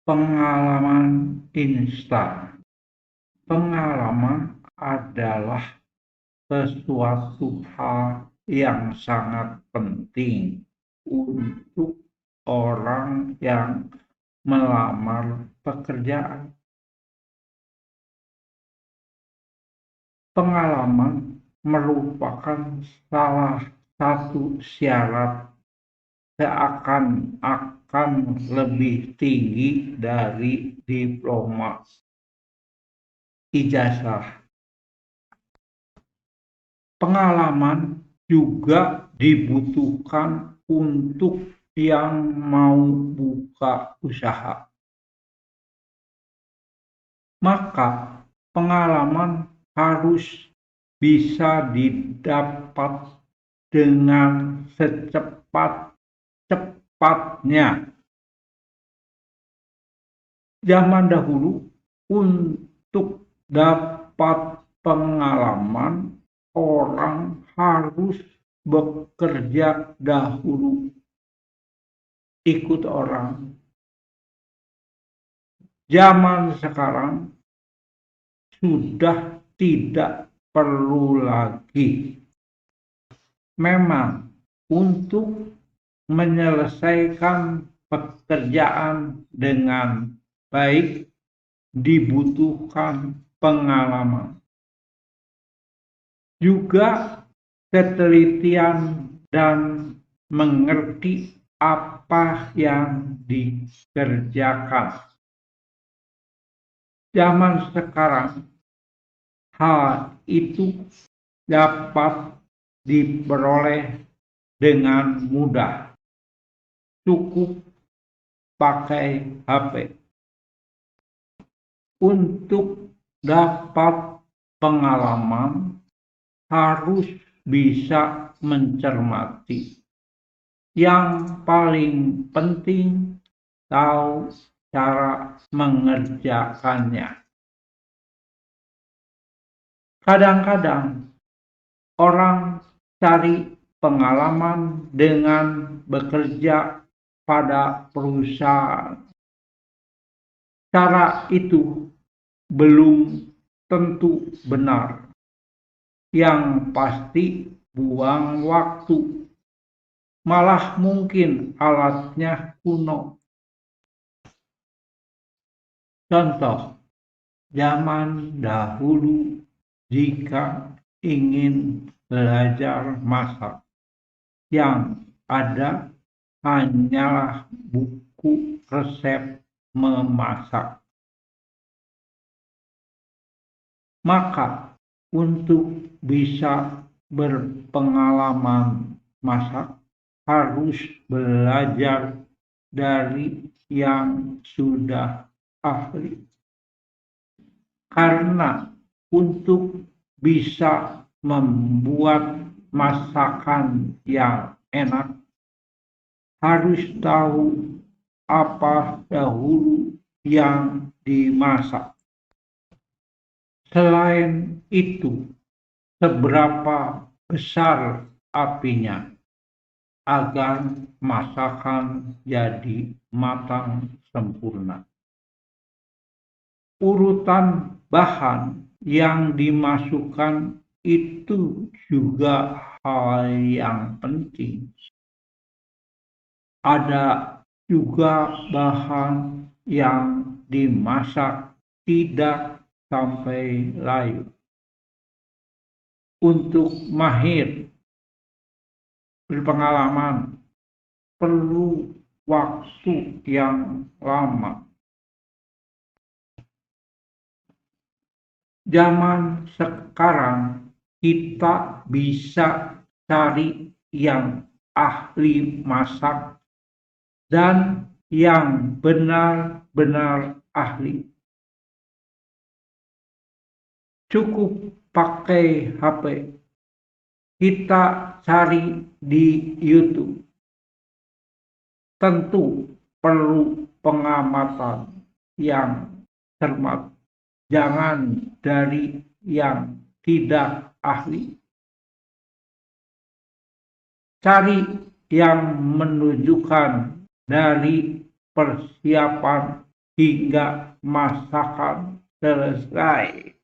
Pengalaman instan. Pengalaman adalah sesuatu hal yang sangat penting untuk orang yang melamar pekerjaan. Pengalaman merupakan salah satu syarat seakan-akan lebih tinggi dari diploma ijazah. Pengalaman juga dibutuhkan untuk yang mau buka usaha. Maka pengalaman harus bisa didapat dengan secepat-cepatnya. Zaman dahulu untuk dapat pengalaman orang harus bekerja dahulu, ikut orang. Zaman sekarang sudah tidak perlu lagi. Memang untuk menyelesaikan pekerjaan dengan baik dibutuhkan pengalaman. Juga ketelitian dan mengerti apa yang dikerjakan. Zaman sekarang hal itu dapat diperoleh dengan mudah. Cukup pakai HP. Untuk dapat pengalaman harus bisa mencermati. Yang paling penting tahu cara mengerjakannya. Kadang-kadang orang cari pengalaman dengan bekerja pada perusahaan. Cara itu belum tentu benar. Yang pasti buang waktu. Malah mungkin alatnya kuno. Contoh, zaman dahulu jika ingin belajar masak, yang ada hanyalah buku resep memasak. Maka untuk bisa berpengalaman masak harus belajar dari yang sudah ahli. Karena untuk bisa membuat masakan yang enak harus tahu apa dahulu yang dimasak. Selain itu, seberapa besar apinya agar masakan jadi matang sempurna. Urutan bahan yang dimasukkan itu juga hal yang penting. Ada juga bahan yang dimasak tidak sampai layu. Untuk mahir berpengalaman perlu waktu yang lama. Zaman sekarang kita bisa cari yang ahli masak dan yang benar-benar ahli. Cukup pakai HP. Kita cari di YouTube. Tentu perlu pengamatan yang cermat. Jangan dari yang tidak ahli. Cari yang menunjukkan dari persiapan hingga masakan selesai.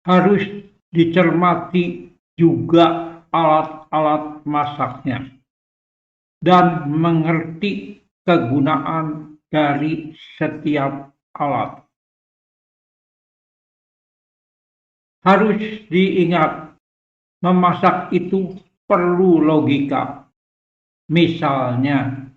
Harus dicermati juga alat-alat masaknya dan mengerti kegunaan dari setiap alat. Harus diingat, memasak itu perlu logika. Misalnya,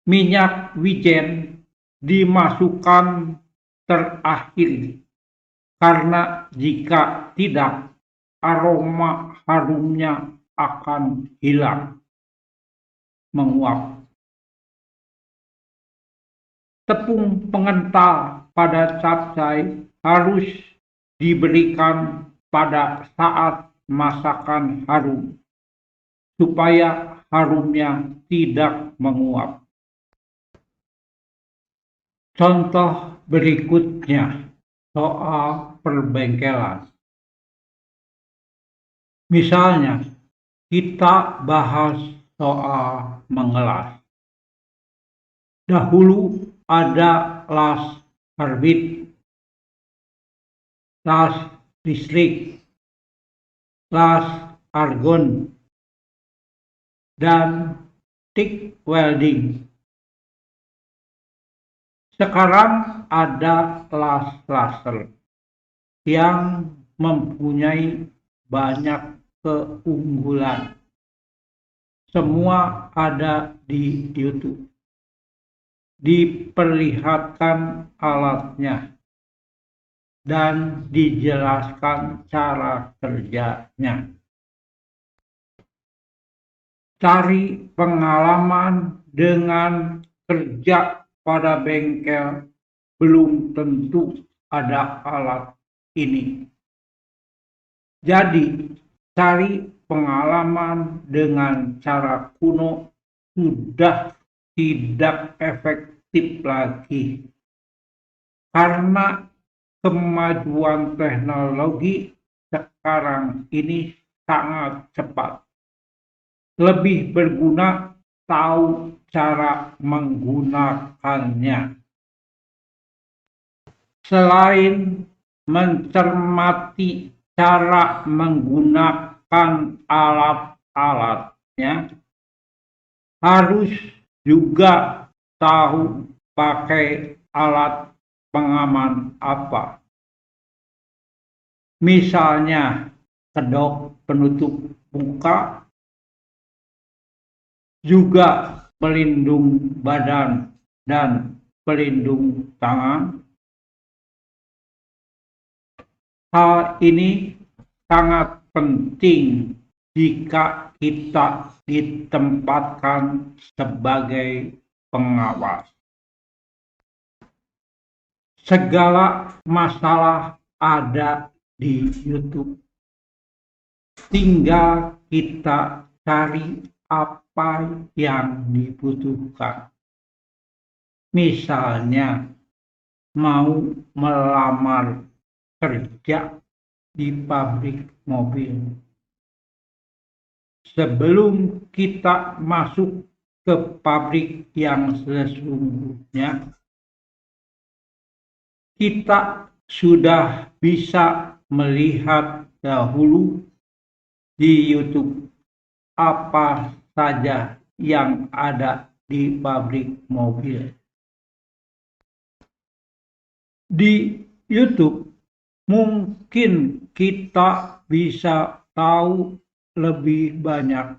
minyak wijen dimasukkan terakhir karena jika tidak, aroma harumnya akan hilang, menguap. Tepung pengental pada capcay harus diberikan pada saat masakan harum, supaya harumnya tidak menguap. Contoh berikutnya soal perbengkelan. Misalnya, kita bahas soal mengelas. Dahulu ada las karbit, las listrik, las argon, dan TIG welding. Sekarang ada las laser yang mempunyai banyak keunggulan. Semua ada di YouTube. Diperlihatkan alatnya dan dijelaskan cara kerjanya. Cari pengalaman dengan kerja pada bengkel, belum tentu ada alat ini. Jadi, cari pengalaman dengan cara kuno sudah tidak efektif lagi. Karena kemajuan teknologi sekarang ini sangat cepat. Lebih berguna tahu cara menggunakannya. Selain mencermati cara menggunakan alat-alatnya, harus juga tahu pakai alat pengaman apa. Misalnya kedok penutup muka, juga pelindung badan dan pelindung tangan. Hal ini sangat penting jika kita ditempatkan sebagai pengawas. Segala masalah ada di YouTube. Tinggal kita cari apa yang dibutuhkan. Misalnya, mau melamar kerja di pabrik mobil. Sebelum kita masuk ke pabrik yang sesungguhnya, kita sudah bisa melihat dahulu di YouTube apa saja yang ada di pabrik mobil. Di YouTube mungkin kita bisa tahu lebih banyak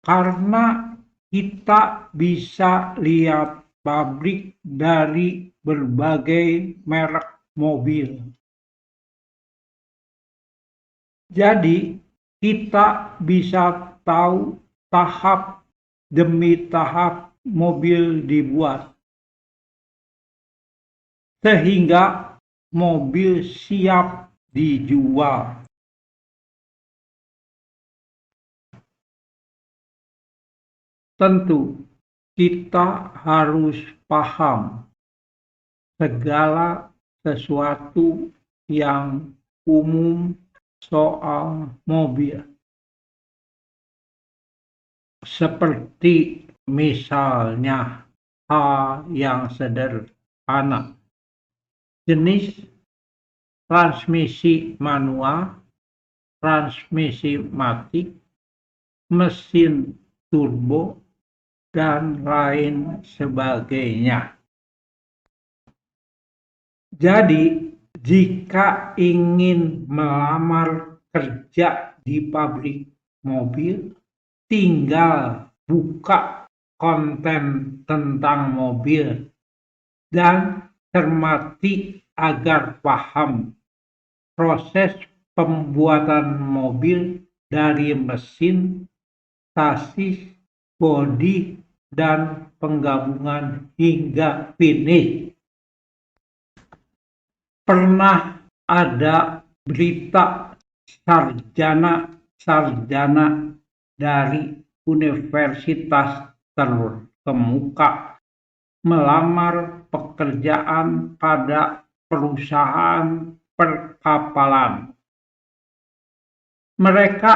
karena kita bisa lihat pabrik dari berbagai merek mobil. Jadi kita bisa tahu tahap demi tahap mobil dibuat, sehingga mobil siap dijual. Tentu kita harus paham segala sesuatu yang umum soal mobil. Seperti misalnya hal yang sederhana. Jenis transmisi manual, transmisi matik, mesin turbo, dan lain sebagainya. Jadi, jika ingin melamar kerja di pabrik mobil, tinggal buka konten tentang mobil dan cermati agar paham proses pembuatan mobil dari mesin, sasis, bodi, dan penggabungan hingga finish. Pernah ada berita sarjana dari universitas terkemuka melamar pekerjaan pada perusahaan perkapalan. Mereka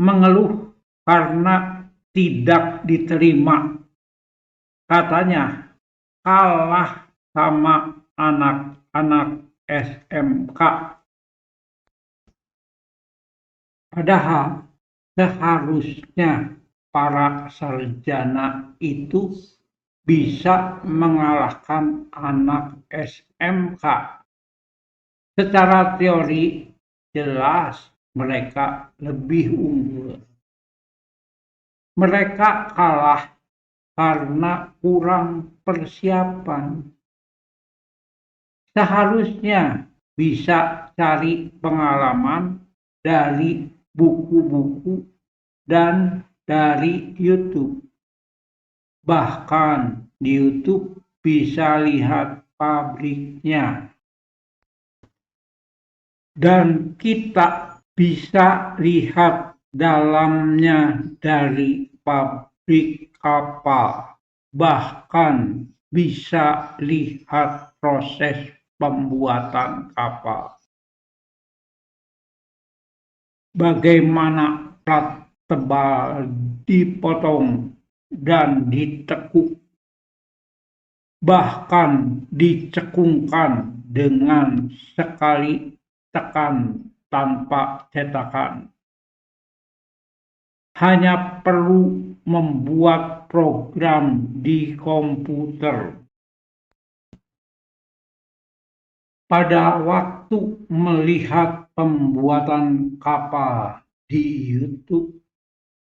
mengeluh karena tidak diterima. Katanya kalah sama anak-anak SMK. Padahal seharusnya para sarjana itu bisa mengalahkan anak SMK. Secara teori jelas mereka lebih unggul. Mereka kalah karena kurang persiapan. Seharusnya bisa cari pengalaman dari buku-buku dan dari YouTube. Bahkan di YouTube bisa lihat pabriknya. Dan kita bisa lihat dalamnya dari pabrik kapal. Bahkan bisa lihat proses pembuatan kapal. Bagaimana plat tebal dipotong dan ditekuk, bahkan dicekungkan dengan sekali tekan tanpa cetakan. Hanya perlu membuat program di komputer. Pada waktu melihat pembuatan kapal di YouTube,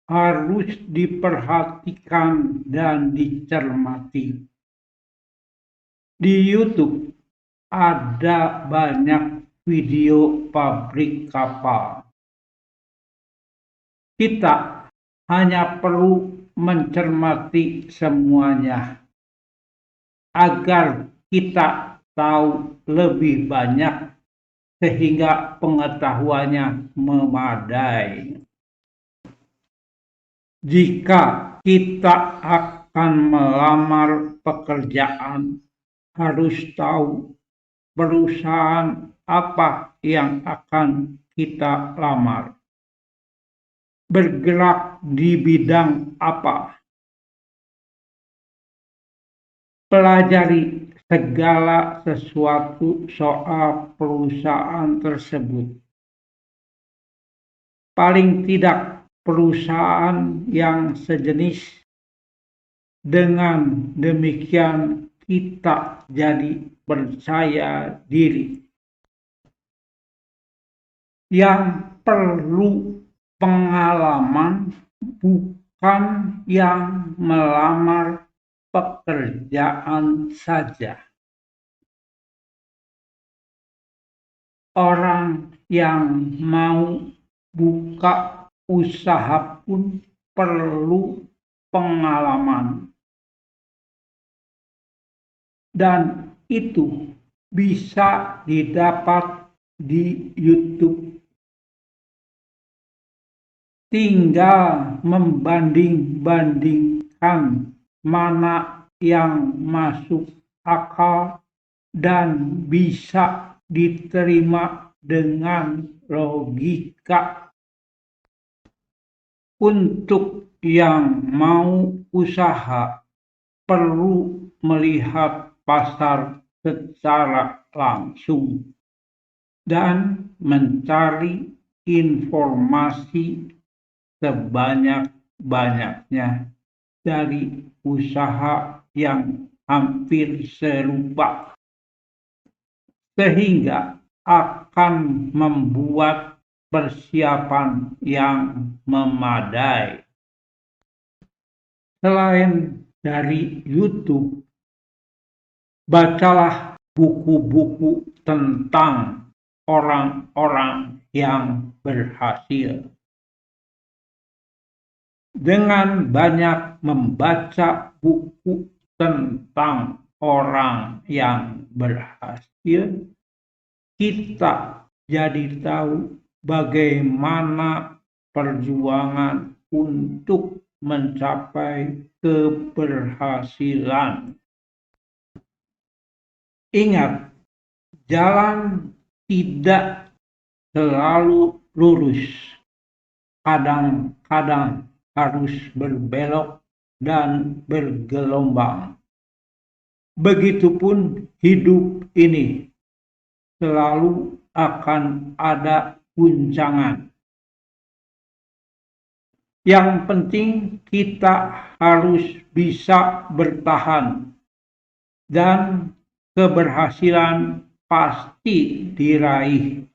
harus diperhatikan dan dicermati. Di YouTube ada banyak video pabrik kapal. Kita hanya perlu mencermati semuanya agar kita tahu lebih banyak sehingga pengetahuannya memadai. Jika kita akan melamar pekerjaan, harus tahu perusahaan apa yang akan kita lamar. Bergerak di bidang apa? Pelajari segala sesuatu soal perusahaan tersebut. Paling tidak perusahaan yang sejenis. Dengan demikian kita jadi percaya diri. Yang perlu pengalaman bukan yang melamar pekerjaan saja. Orang yang mau buka usaha pun perlu pengalaman. Dan itu bisa didapat di YouTube. Tinggal membanding-bandingkan mana yang masuk akal dan bisa diterima dengan logika. Untuk yang mau usaha, perlu melihat pasar secara langsung dan mencari informasi sebanyak-banyaknya dari usaha yang hampir serupa, sehingga akan membuat persiapan yang memadai. Selain dari YouTube, bacalah buku-buku tentang orang-orang yang berhasil. Dengan banyak membaca buku tentang orang yang berhasil, kita jadi tahu bagaimana perjuangan untuk mencapai keberhasilan. Ingat, jalan tidak selalu lurus. Kadang-kadang harus berbelok dan bergelombang. Begitupun hidup ini selalu akan ada guncangan. Yang penting kita harus bisa bertahan dan keberhasilan pasti diraih.